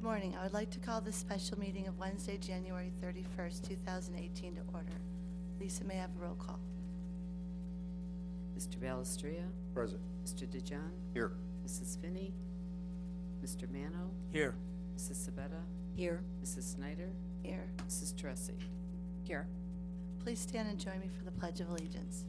morning. I would like to call this special meeting of Wednesday, January 31st, 2018 to order. Lisa, may I have a roll call? Mr. Balestria. Present. Mr. DeJohn. Here. Mrs. Finney. Mr. Mano. Here. Mrs. Sabetta. Here. Mrs. Snyder. Here. Mrs. Tressi. Here. Please stand and join me for the Pledge of Allegiance.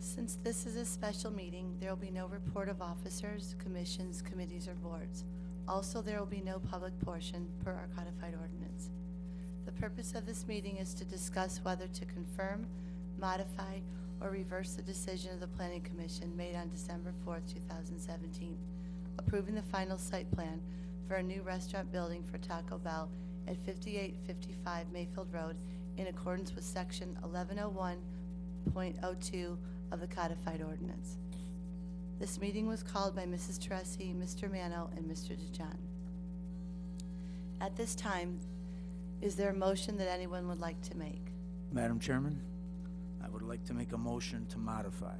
Since this is a special meeting, there will be no report of officers, commissions, committees, or boards. Also, there will be no public portion per our codified ordinance. The purpose of this meeting is to discuss whether to confirm, modify, or reverse the decision of the Planning Commission made on December 4th, 2017, approving the final site plan for a new restaurant building for Taco Bell at 5855 Mayfield Road in accordance with Section 1101.02 of the codified ordinance. This meeting was called by Mrs. Tressi, Mr. Mano, and Mr. DeJohn. At this time, is there a motion that anyone would like to make? Madam Chairman, I would like to make a motion to modify.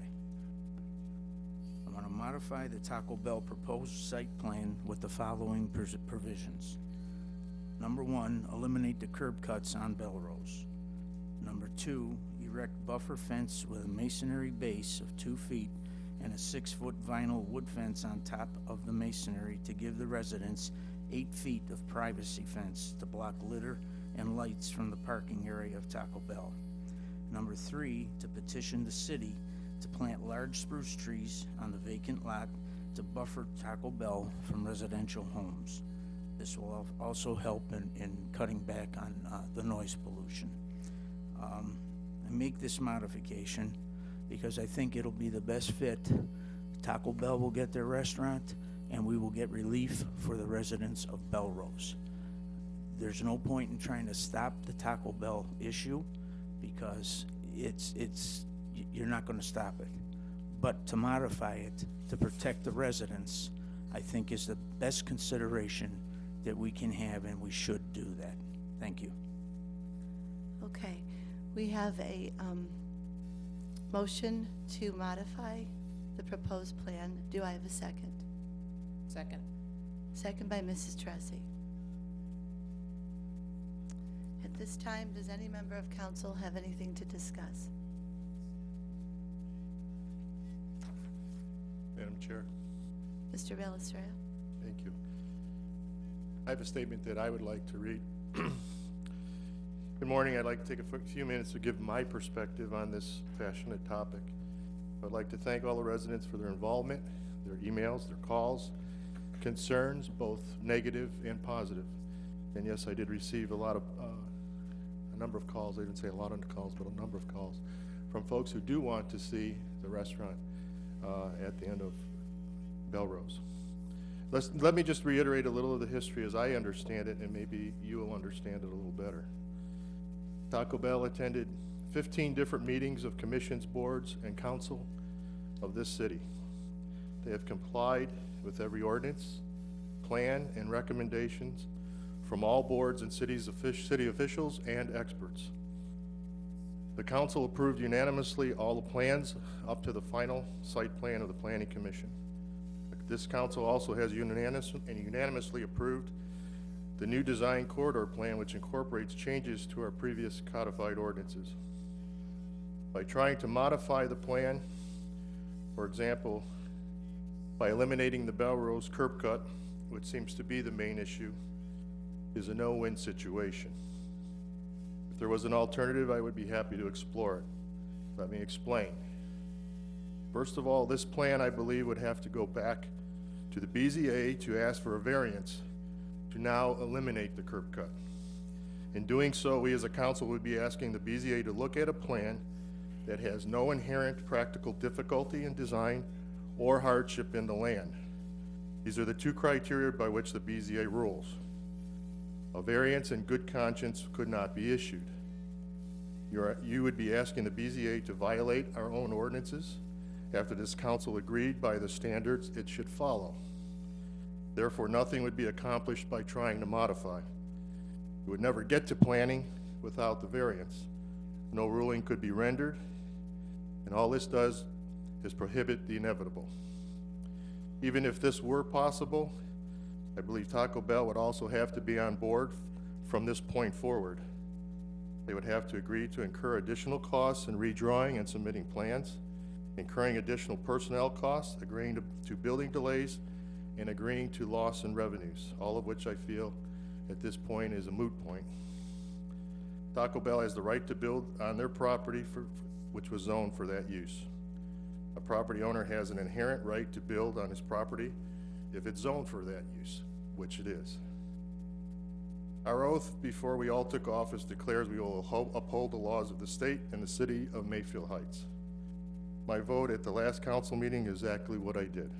I want to modify the Taco Bell proposed site plan with the following provisions. Number 1, eliminate the curb cuts on Belrose. Number 2, erect buffer fence with a masonry base of 2 feet and a 6-foot vinyl wood fence on top of the masonry to give the residents 8 feet of privacy fence to block litter and lights from the parking area of Taco Bell. Number 3, to petition the city to plant large spruce trees on the vacant lot to buffer Taco Bell from residential homes. This will also help in cutting back on the noise pollution. I make this modification because I think it'll be the best fit. Taco Bell will get their restaurant, and we will get relief for the residents of Belrose. There's no point in trying to stop the Taco Bell issue because you're not going to stop it. But to modify it, to protect the residents, I think is the best consideration that we can have, and we should do that. Thank you. Okay, we have a motion to modify the proposed plan. Do I have a second? Second. Second by Mrs. Tressi. At this time, does any member of council have anything to discuss? Madam Chair, Mr. Balestria? thank you. I have a statement that I would like to read. Good morning. I'd like to take a few minutes to give my perspective on this passionate topic. I'd like to thank all the residents for their involvement, their emails, their calls, concerns, both negative and positive. And yes, I did receive a number of calls. I didn't say a lot of calls, but a number of calls from folks who do want to see the restaurant at the end of Belrose. Let me just reiterate a little of the history as I understand it, and maybe you will understand it a little better. Taco Bell attended 15 different meetings of commissions, boards, and council of this city. They have complied with every ordinance, plan, and recommendations from all boards and city officials and experts. The council approved unanimously all the plans up to the final site plan of the Planning Commission. This council also has unanimously approved the new design corridor plan, which incorporates changes to our previous codified ordinances. By trying to modify the plan, for example, by eliminating the Belrose curb cut, which seems to be the main issue, is a no-win situation. If there was an alternative, I would be happy to explore it. Let me explain. First of all, this plan, I believe, would have to go back to the BZA to ask for a variance to now eliminate the curb cut. In doing so, we as a council would be asking the BZA to look at a plan that has no inherent practical difficulty in design or hardship in the land. These are the two criteria by which the BZA rules. A variance in good conscience could not be issued. You would be asking the BZA to violate our own ordinances After this council agreed by the standards it should follow. Therefore, nothing would be accomplished by trying to modify. It would never get to planning without the variance. No ruling could be rendered, and all this does is prohibit the inevitable. Even if this were possible, I believe Taco Bell would also have to be on board from this point forward. They would have to agree to incur additional costs in redrawing and submitting plans, incurring additional personnel costs, agreeing to building delays, and agreeing to loss in revenues, all of which I feel at this point is a moot point. Taco Bell has the right to build on their property which was zoned for that use. A property owner has an inherent right to build on his property if it's zoned for that use, which it is. Our oath before we all took office declares we will uphold the laws of the state and the city of Mayfield Heights. My vote at the last council meeting is exactly what I did.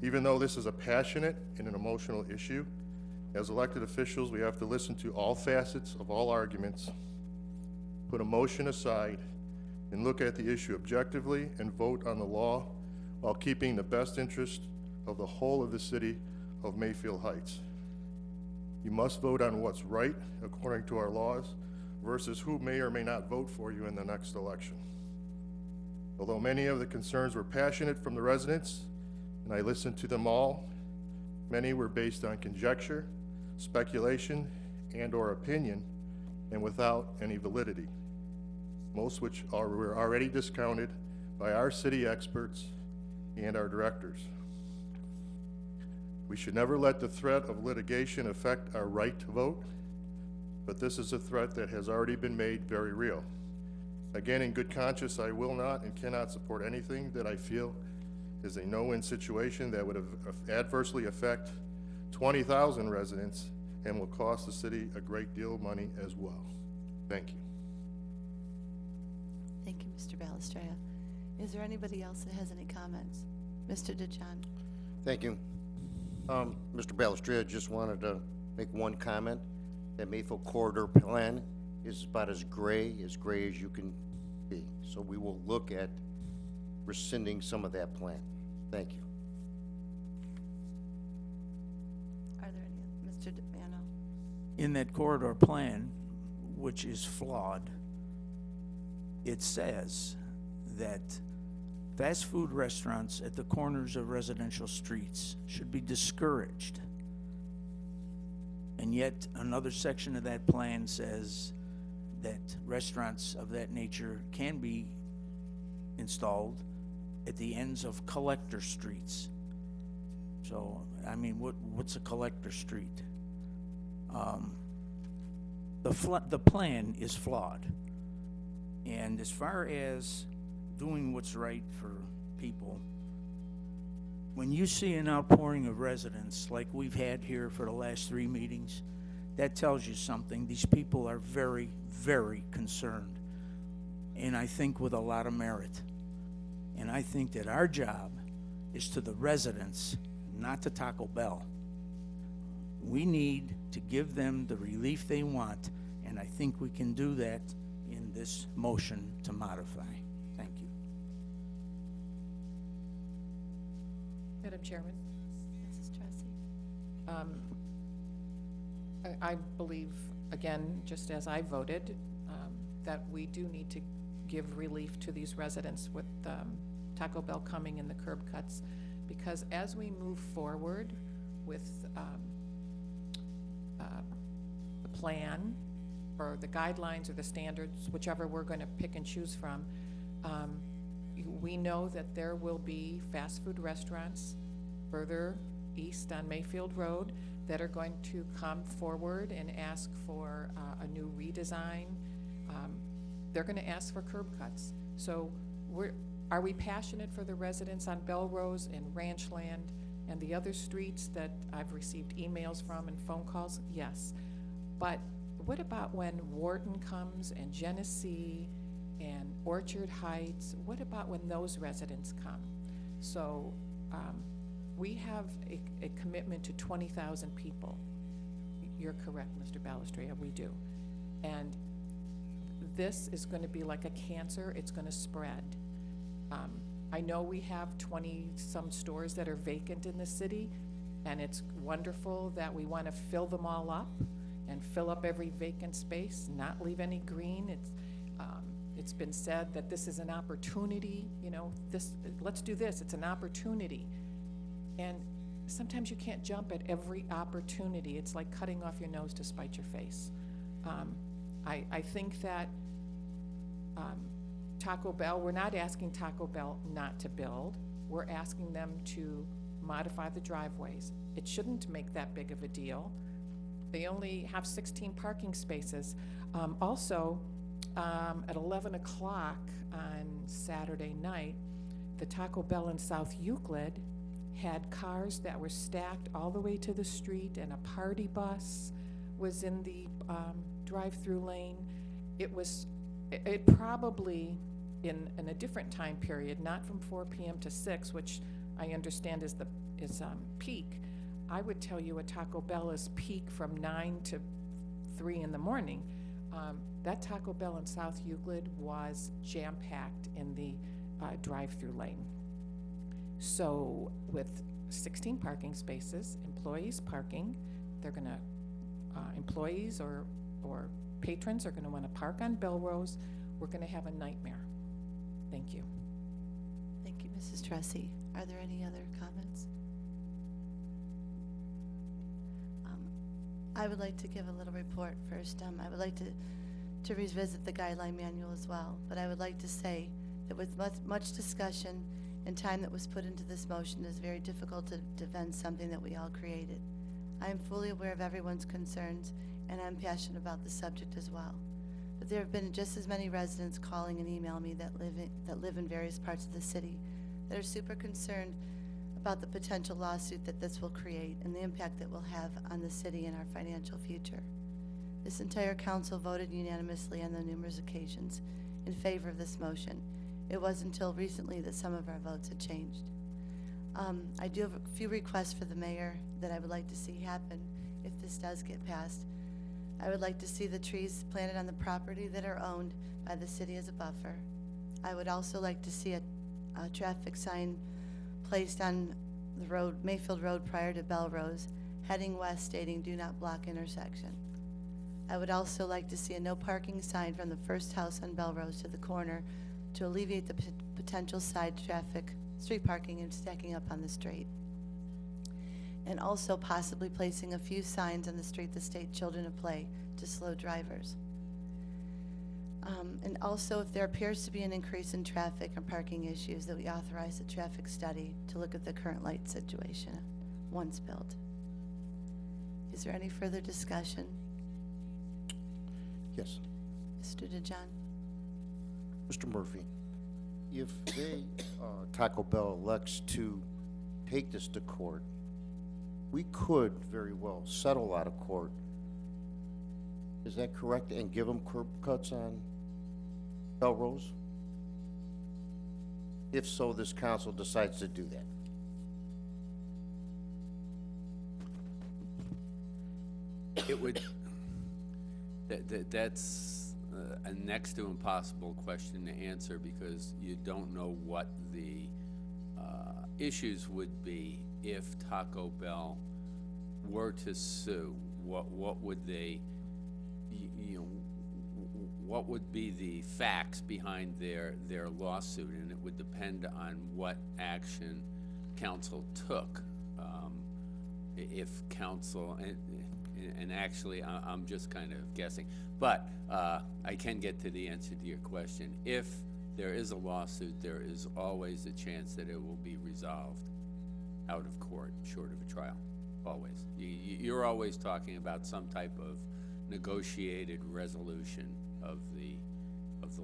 Even though this is a passionate and an emotional issue, as elected officials, we have to listen to all facets of all arguments, put emotion aside, and look at the issue objectively and vote on the law while keeping the best interest of the whole of the city of Mayfield Heights. You must vote on what's right according to our laws versus who may or may not vote for you in the next election. Although many of the concerns were passionate from the residents, and I listened to them all, many were based on conjecture, speculation, and/or opinion, and without any validity, most which were already discounted by our city experts and our directors. We should never let the threat of litigation affect our right to vote, but this is a threat that has already been made very real. Again, in good conscience, I will not and cannot support anything that I feel is a no-win situation that would adversely affect 20,000 residents and will cost the city a great deal of money as well. Thank you. Thank you, Mr. Balistreo. Is there anybody else that has any comments? Mr. DeJohn? Thank you. Mr. Balistreo, just wanted to make one comment. That Mayfield Corridor Plan is about as gray as you can be. So we will look at rescinding some of that plan. Thank you. Are there any, Mr. DeMano? In that corridor plan, which is flawed, it says that fast food restaurants at the corners of residential streets should be discouraged. And yet another section of that plan says that restaurants of that nature can be installed at the ends of collector streets. So, I mean, what's a collector street? The plan is flawed. And as far as doing what's right for people, when you see an outpouring of residents like we've had here for the last 3 meetings, that tells you something. These people are very, very concerned, and I think with a lot of merit. And I think that our job is to the residents, not to Taco Bell. We need to give them the relief they want, and I think we can do that in this motion to modify. Thank you. Madam Chairman, Mrs. Tressi? I believe, again, just as I voted, that we do need to give relief to these residents with Taco Bell coming in the curb cuts, because as we move forward with the plan or the guidelines or the standards, whichever we're going to pick and choose from, we know that there will be fast food restaurants further east on Mayfield Road that are going to come forward and ask for a new redesign. They're going to ask for curb cuts. So are we passionate for the residents on Belrose and Ranchland and the other streets that I've received emails from and phone calls? Yes. But what about when Wharton comes and Genesee and Orchard Heights? What about when those residents come? So we have a commitment to 20,000 people. You're correct, Mr. Balistreo, we do. And this is going to be like a cancer. It's going to spread. I know we have 20-some stores that are vacant in the city, and it's wonderful that we want to fill them all up and fill up every vacant space, not leave any green. It's been said that this is an opportunity, you know, let's do this, it's an opportunity. And sometimes you can't jump at every opportunity. It's like cutting off your nose to spite your face. I think that Taco Bell, we're not asking Taco Bell not to build. We're asking them to modify the driveways. It shouldn't make that big of a deal. They only have 16 parking spaces. Also, at 11 o'clock on Saturday night, the Taco Bell in South Euclid had cars that were stacked all the way to the street, and a party bus was in the drive-through lane. It probably, in a different time period, not from 4 p.m. to 6, which I understand is peak, I would tell you a Taco Bell is peak from 9 to 3 in the morning. That Taco Bell in South Euclid was jam-packed in the drive-through lane. So with 16 parking spaces, employees parking, they're gonna, employees or patrons are gonna wanna park on Belrose. We're gonna have a nightmare. Thank you. Thank you, Mrs. Tressi. Are there any other comments? I would like to give a little report first. I would like to revisit the guideline manual as well, but I would like to say that with much discussion and time that was put into this motion, it's very difficult to defend something that we all created. I am fully aware of everyone's concerns, and I'm passionate about the subject as well. But there have been just as many residents calling and emailing me that live in various parts of the city that are super concerned about the potential lawsuit that this will create and the impact that will have on the city and our financial future. This entire council voted unanimously on the numerous occasions in favor of this motion. It wasn't until recently that some of our votes had changed. I do have a few requests for the mayor that I would like to see happen if this does get passed. I would like to see the trees planted on the property that are owned by the city as a buffer. I would also like to see a traffic sign placed on the road, Mayfield Road prior to Belrose, heading west stating "Do not block intersection." I would also like to see a no parking sign from the first house on Belrose to the corner to alleviate the potential side traffic, street parking and stacking up on the street. And also possibly placing a few signs on the street that state "Children of Play" to slow drivers. And also, if there appears to be an increase in traffic and parking issues, that we authorize a traffic study to look at the current light situation once built. Is there any further discussion? Yes. Mr. DeJohn? Mr. Murphy, if they, Taco Bell elects to take this to court, we could very well settle out of court. Is that correct? And give them curb cuts on Belrose? If so, this council decides to do that. It would, that's a next to impossible question to answer because you don't know what the issues would be if Taco Bell were to sue. What would they, what would be the facts behind their lawsuit, and it would depend on what action council took. If council, and actually I'm just kind of guessing, but I can get to the answer to your question. If there is a lawsuit, there is always a chance that it will be resolved out of court, short of a trial, always. You're always talking about some type of negotiated resolution of the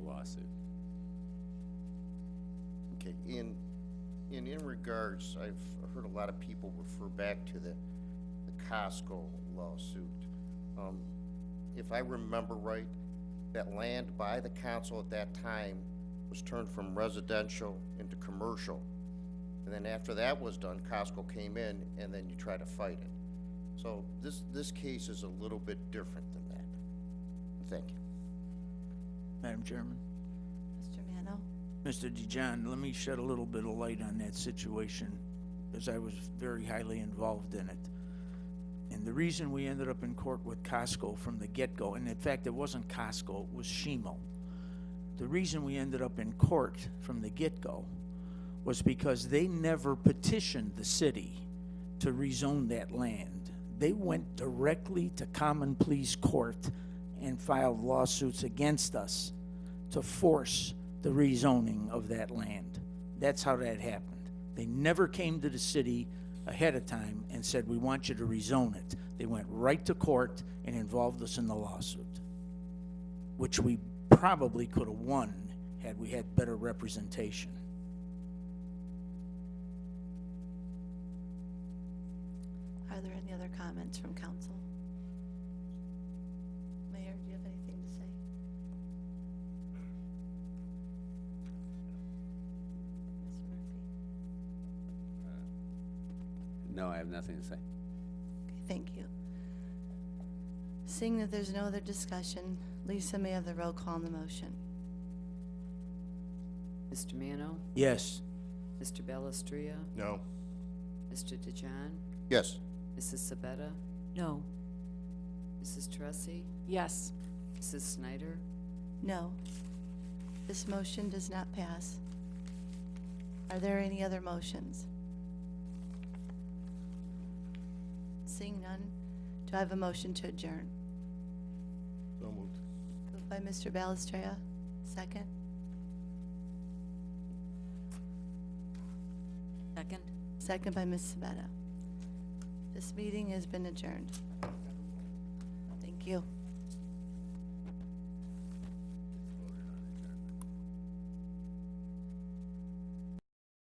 lawsuit. Okay, in regards, I've heard a lot of people refer back to the Costco lawsuit. If I remember right, that land by the council at that time was turned from residential into commercial. And then after that was done, Costco came in and then you try to fight it. So this case is a little bit different than that. Thank you. Madam Chairman? Mr. Mano? Mr. DeJohn, let me shed a little bit of light on that situation, as I was very highly involved in it. And the reason we ended up in court with Costco from the get-go, and in fact, it wasn't Costco, it was Shimo. The reason we ended up in court from the get-go was because they never petitioned the city to rezone that land. They went directly to common pleas court and filed lawsuits against us to force the rezoning of that land. That's how that happened. They never came to the city ahead of time and said, we want you to rezone it. They went right to court and involved us in the lawsuit, which we probably could have won had we had better representation. Are there any other comments from council? Mayor, do you have anything to say? Ms. Murphy? No, I have nothing to say. Okay, thank you. Seeing that there's no other discussion, Lisa may have the roll call on the motion. Mr. Mano? Yes. Mr. Belistria? No. Mr. DeJohn? Yes. Mrs. Sabetta? No. Mrs. Tressi? Yes. Mrs. Snyder? No. This motion does not pass. Are there any other motions? Seeing none, do I have a motion to adjourn? So moved. Moved by Mr. Balestria, second. Second. Second by Ms. Sabetta. This meeting has been adjourned. Thank you.